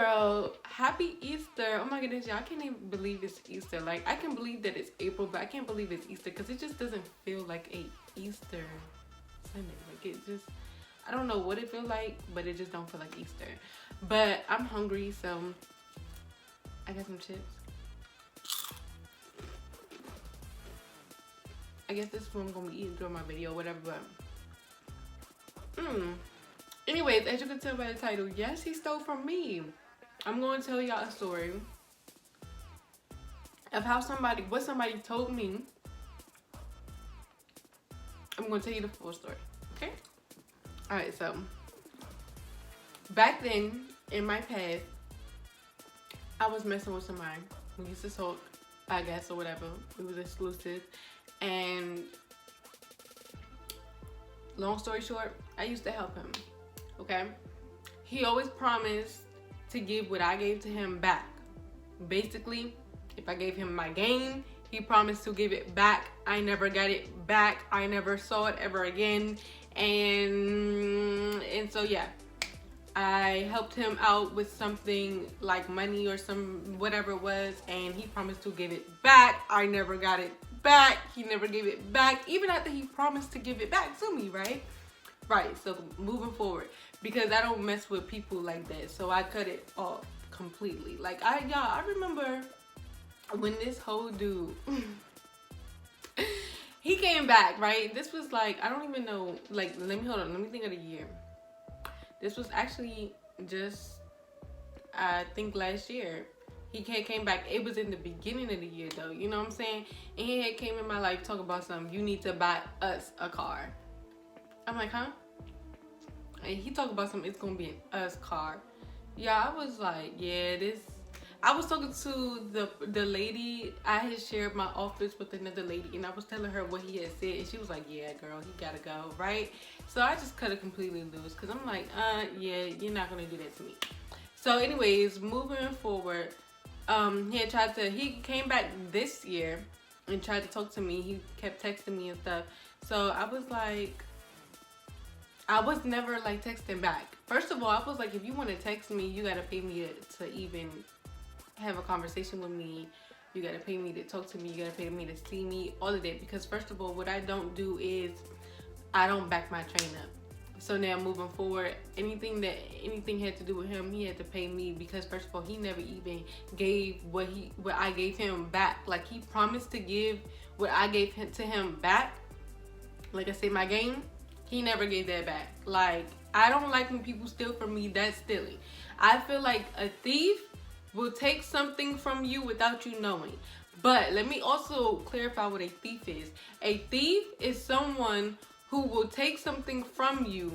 girl, happy Easter. Oh my goodness, y'all, I can't even believe it's Easter. Like, I can believe that it's April, but I can't believe it's Easter because it just doesn't feel like a Easter Sunday. Like, it just, I don't know what it feels like, but it just don't feel like Easter. But I'm hungry, so I got some chips. I guess this is what I'm gonna be eating during my video, whatever, but anyways, as you can tell by the title, yes, he stole from me. I'm going to tell y'all a story of how what somebody told me. I'm going to tell you the full story, okay? Alright, so back then, in my past, I was messing with somebody. We used to talk, I guess, or whatever. We was exclusive. And long story short, I used to help him, okay? He always promised to give what I gave to him back. Basically, if I gave him my game, he promised to give it back. I never got it back. I never saw it ever again. And so yeah, I helped him out with something like money or whatever it was, and he promised to give it back. I never got it back. He never gave it back, even after he promised to give it back to me, right? Right, so moving forward, because I don't mess with people like that, so I cut it off completely. Like, I remember when this whole dude, he came back, right? This was like, I don't even know, like, let me think of the year. This was actually just, I think last year. He came back. It was in the beginning of the year, though. You know what I'm saying? And he had came in my life talking about something. You need to buy us a car. I'm like, huh? And he talked about something. It's gonna be an us car. Yeah, I was like, yeah, this. I was talking to the lady. I had shared my office with another lady, and I was telling her what he had said, and she was like, yeah, girl, he gotta go, right? So I just cut it completely loose, because I'm like, yeah, you're not gonna do that to me. So anyways, moving forward. He came back this year and tried to talk to me. He kept texting me and stuff. So I was like, I was never like texting back. First of all, I was like, if you want to text me, you got to pay me to even have a conversation with me. You got to pay me to talk to me. You got to pay me to see me, all of that. Because first of all, what I don't do is I don't back my train up. So now moving forward, anything had to do with him, he had to pay me, because first of all, he never even gave what I gave him back. Like, he promised to give what I gave to him back. Like I say, my game, he never gave that back. Like, I don't like when people steal from me. That's stealing. I feel like a thief will take something from you without you knowing. But let me also clarify what a thief is. A thief is someone who will take something from you.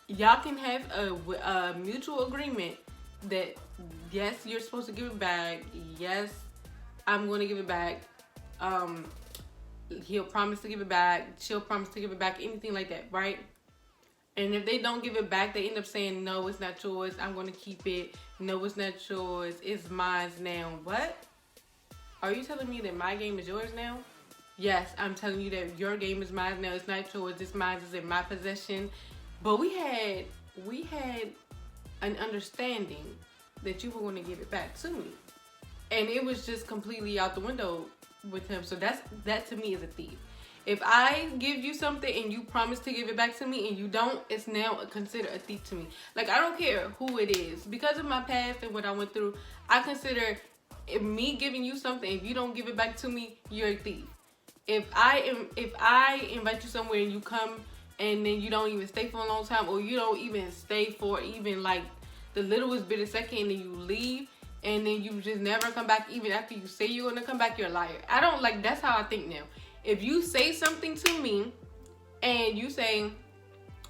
Y'all can have a mutual agreement that, yes, you're supposed to give it back. Yes, I'm going to give it back. He'll promise to give it back. She'll promise to give it back. Anything like that, right? And if they don't give it back, they end up saying, no, it's not yours. I'm going to keep it. No, it's not yours. It's mine now. What? Are you telling me that my game is yours now? Yes, I'm telling you that your game is mine now. It's not yours. It's mine. It's in my possession. But we had an understanding that you were going to give it back to me, and it was just completely out the window with him. So that to me is a thief. If I give you something and you promise to give it back to me and you don't, it's now considered a thief to me. Like, I don't care who it is. Because of my past and what I went through, I consider me giving you something, if you don't give it back to me, you're a thief. If I invite you somewhere and you come and then you don't even stay for a long time, or you don't even stay for even like the littlest bit of second, and then you leave and then you just never come back even after you say you're gonna come back, you're a liar. I don't like, that's how I think now. If you say something to me and you say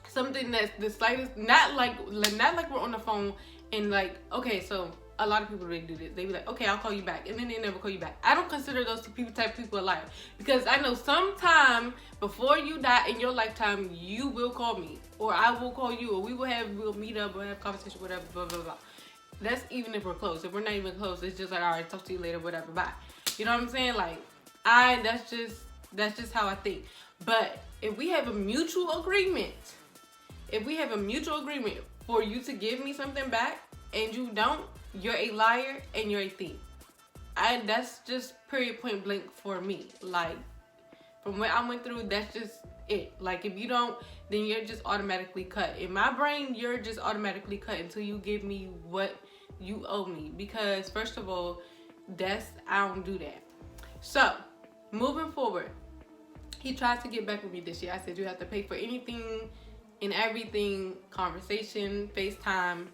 something that's the slightest, not like we're on the phone and like, okay, so a lot of people, they do this. They be like, okay, I'll call you back. And then they never call you back. I don't consider those type of people a liar. Because I know sometime before you die in your lifetime, you will call me. Or I will call you. Or we'll meet up or have a conversation, whatever, blah, blah, blah. That's even if we're close. If we're not even close, it's just like, all right, talk to you later, whatever, bye. You know what I'm saying? Like, that's just how I think. But if we have a mutual agreement, for you to give me something back, and you don't, you're a liar and you're a thief. That's just period point blank for me. Like, from what I went through, that's just it. Like, if you don't, then you're just automatically cut. In my brain, you're just automatically cut until you give me what you owe me. Because first of all, I don't do that. So, moving forward, he tried to get back with me this year. I said, you have to pay for anything and everything, conversation, FaceTime,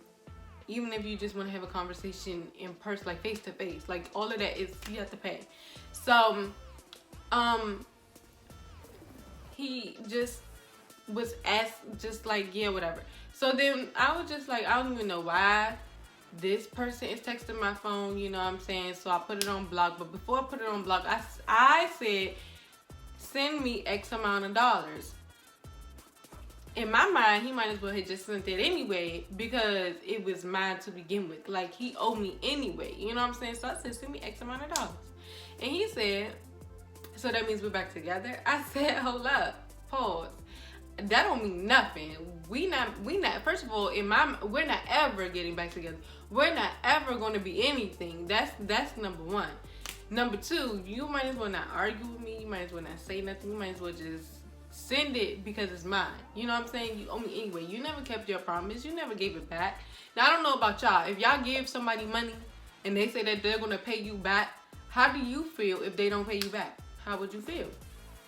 even if you just want to have a conversation in person, like face to face, like all of that is, you have to pay. So, he just was asked, just like, yeah, whatever. So then I was just like, I don't even know why this person is texting my phone, you know what I'm saying? So I put it on block. But before I put it on block, I said, send me X amount of dollars. In my mind, he might as well have just sent it anyway, because it was mine to begin with. Like, he owed me anyway, you know what I'm saying? So I said, send me X amount of dollars. And he said, so that means we're back together? I said, hold up, pause. That don't mean nothing. We not, first of all, we're not ever getting back together. We're not ever going to be anything. That's number one. Number two, you might as well not argue with me. You might as well not say nothing. You might as well just send it because it's mine. You know what I'm saying? You owe me anyway. You never kept your promise. You never gave it back. Now, I don't know about y'all. If y'all give somebody money and they say that they're going to pay you back, how do you feel if they don't pay you back? How would you feel?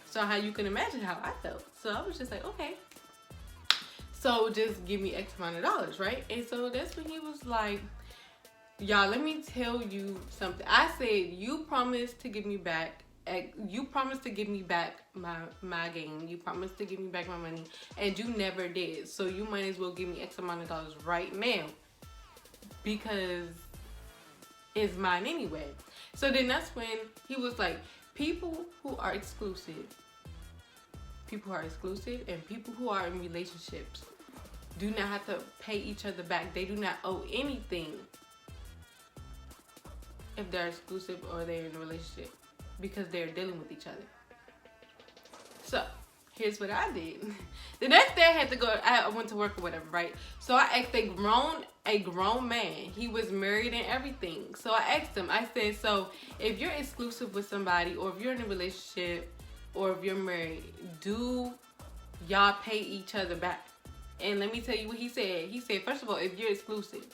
So how you can imagine how I felt. So I was just like, okay. So just give me X amount of dollars, right? And so that's when he was like, y'all, let me tell you something. I said, you promised to give me back. You promised to give me back my game. You promised to give me back my money. And you never did. So you might as well give me X amount of dollars right now. Because it's mine anyway. So then that's when he was like, people who are exclusive and people who are in relationships do not have to pay each other back. They do not owe anything if they're exclusive or they're in a relationship, because they're dealing with each other. So here's what I did. The next day I had to go, I went to work or whatever, right? So I asked a grown man. He was married and everything. So I asked him, I said, so if you're exclusive with somebody, or if you're in a relationship, or if you're married, do y'all pay each other back? And let me tell you what he said. He said, first of all, if you're exclusive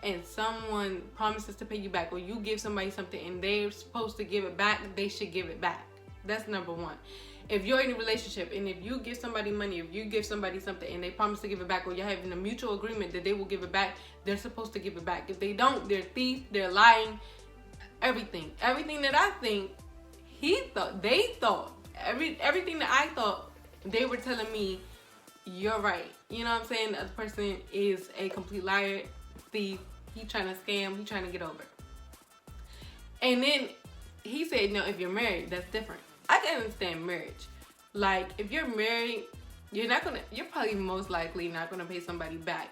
and someone promises to pay you back, or you give somebody something and they're supposed to give it back, they should give it back. That's number one. If you're in a relationship and if you give somebody money, if you give somebody something and they promise to give it back, or you're having a mutual agreement that they will give it back, they're supposed to give it back. If they don't, they're thief, they're lying, everything. Everything that I think, they thought, everything that I thought, they were telling me, you're right. You know what I'm saying? The other person is a complete liar, thief. He trying to scam. He trying to get over. And then he said, no, if you're married, that's different. I can understand marriage. Like, if you're married, you're probably most likely not gonna pay somebody back.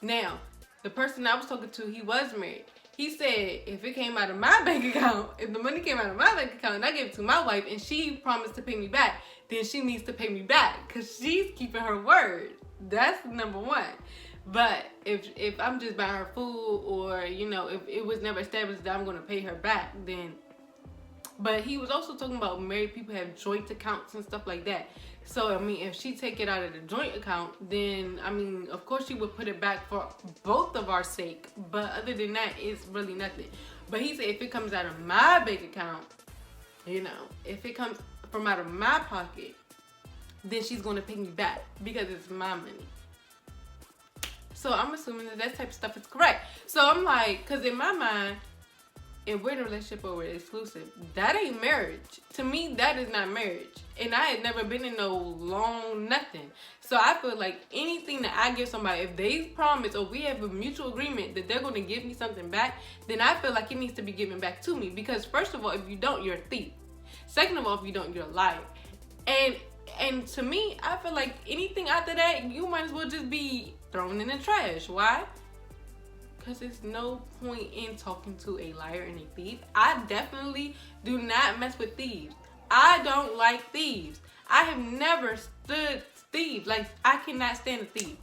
Now, the person I was talking to, he was married. He said, if it came out of my bank account, if the money came out of my bank account and I gave it to my wife and she promised to pay me back, then she needs to pay me back because she's keeping her word. That's number one. But if I'm just buying her food, or, you know, if it was never established that I'm going to pay her back, then... But he was also talking about married people have joint accounts and stuff like that. So, I mean, if she take it out of the joint account, then, I mean, of course she would put it back for both of our sake. But other than that, it's really nothing. But he said if it comes out of my bank account, you know, if it comes from out of my pocket, then she's going to pay me back because it's my money. So I'm assuming that type of stuff is correct. So I'm like, because in my mind, if we're in a relationship or we're exclusive, that ain't marriage. To me, that is not marriage. And I had never been in no long nothing. So I feel like anything that I give somebody, if they promise or we have a mutual agreement that they're going to give me something back, then I feel like it needs to be given back to me. Because first of all, if you don't, you're a thief. Second of all, if you don't, you're a liar. And to me, I feel like anything after that, you might as well just be thrown in the trash. Why? Because there's no point in talking to a liar and a thief. I definitely do not mess with thieves. I don't like thieves. I have never stood thieves. Like, I cannot stand a thief.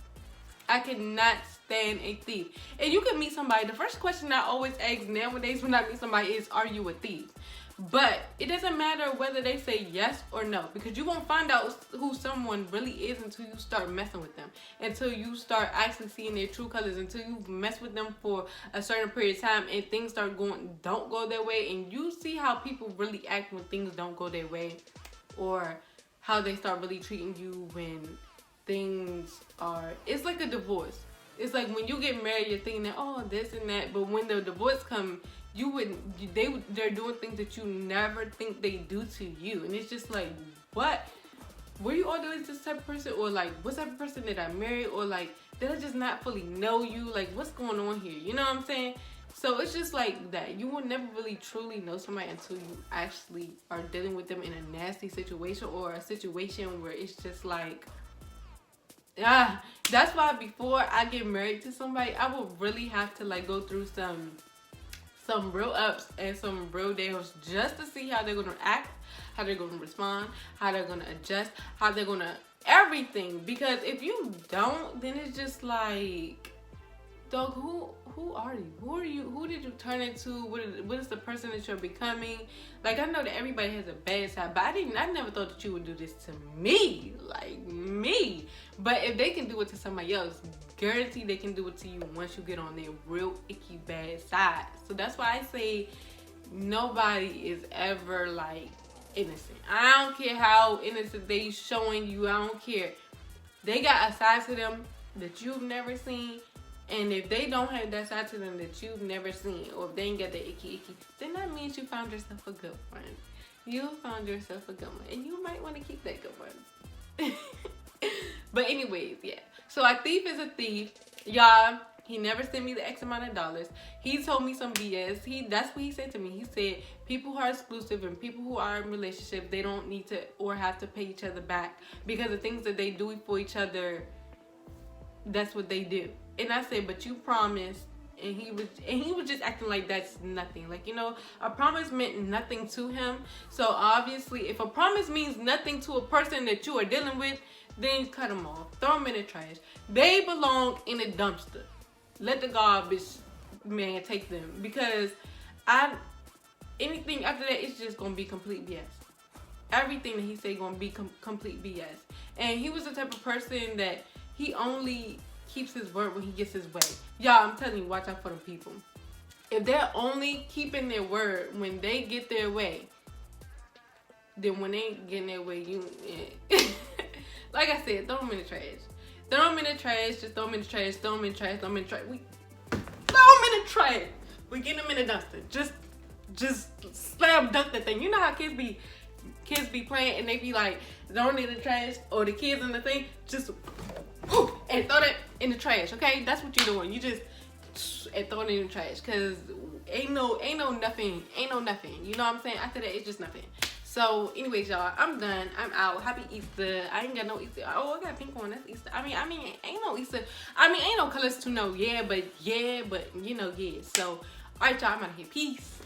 I cannot stand a thief. And you can meet somebody. The first question I always ask nowadays when I meet somebody is, are you a thief? But it doesn't matter whether they say yes or no, because you won't find out who someone really is until you start messing with them, until you start actually seeing their true colors, until you mess with them for a certain period of time and things don't go their way, and you see how people really act when things don't go their way, or how they start really treating you when things are, it's like a divorce. It's like when you get married, you're thinking that, oh, this and that, but when the divorce comes, they're doing things that you never think they do to you, and it's just like, what? Were you always this type of person, or like, what type of person did I marry, or like, did I just not fully know you? Like, what's going on here? You know what I'm saying? So it's just like that. You will never really truly know somebody until you actually are dealing with them in a nasty situation, or a situation where it's just like, that's why before I get married to somebody, I will really have to like go through some real ups and some real downs, just to see how they're gonna act, how they're gonna respond, how they're gonna adjust, how they're gonna everything. Because if you don't, then it's just like, dog, who are you? Who are you? Who did you turn into? What is the person that you're becoming? Like, I know that everybody has a bad side, but I never thought that you would do this to me, like me. But if they can do it to somebody else, guarantee they can do it to you once you get on their real icky bad side. So that's why I say nobody is ever like innocent. I don't care how innocent they showing you. I don't care. They got a side to them that you've never seen. And if they don't have that side to them that you've never seen, or if they ain't got the icky, then that means you found yourself a good one. You found yourself a good one. And you might want to keep that good one. But anyways, yeah. So a thief is a thief. Y'all, he never sent me the X amount of dollars. He told me some BS. That's what he said to me. He said people who are exclusive and people who are in relationships, they don't need to or have to pay each other back. Because the things that they do for each other, that's what they do. And I said, but you promised, and he was just acting like that's nothing. Like, you know, a promise meant nothing to him. So obviously, if a promise means nothing to a person that you are dealing with, then cut them off, throw them in the trash. They belong in a dumpster. Let the garbage man take them, because anything after that, it's just gonna be complete BS. Everything that he said gonna be complete BS. And he was the type of person that he only keeps his word when he gets his way. Y'all, I'm telling you, watch out for them people. If they're only keeping their word when they get their way, then when they ain't getting their way, like I said, throw them in the trash. Throw them in the trash. Just throw them in the trash. Throw them in the trash. Throw them in the trash. Throw them in the trash. We get them in the dumpster. Just slam dunk that thing. You know how kids be playing and they be like throwing it in the trash, or the kids in the thing just and throw it in the trash. Okay, that's what you're doing. You just and throw it in the trash, cause ain't no nothing. You know what I'm saying? After that, it's just nothing. So, anyways, y'all, I'm done. I'm out. Happy Easter. I ain't got no Easter. Oh, I got pink on. That's Easter. I mean, ain't no Easter. I mean, ain't no colors to know. Yeah, but you know, yeah. So, all right, y'all. I'm out of here. Peace.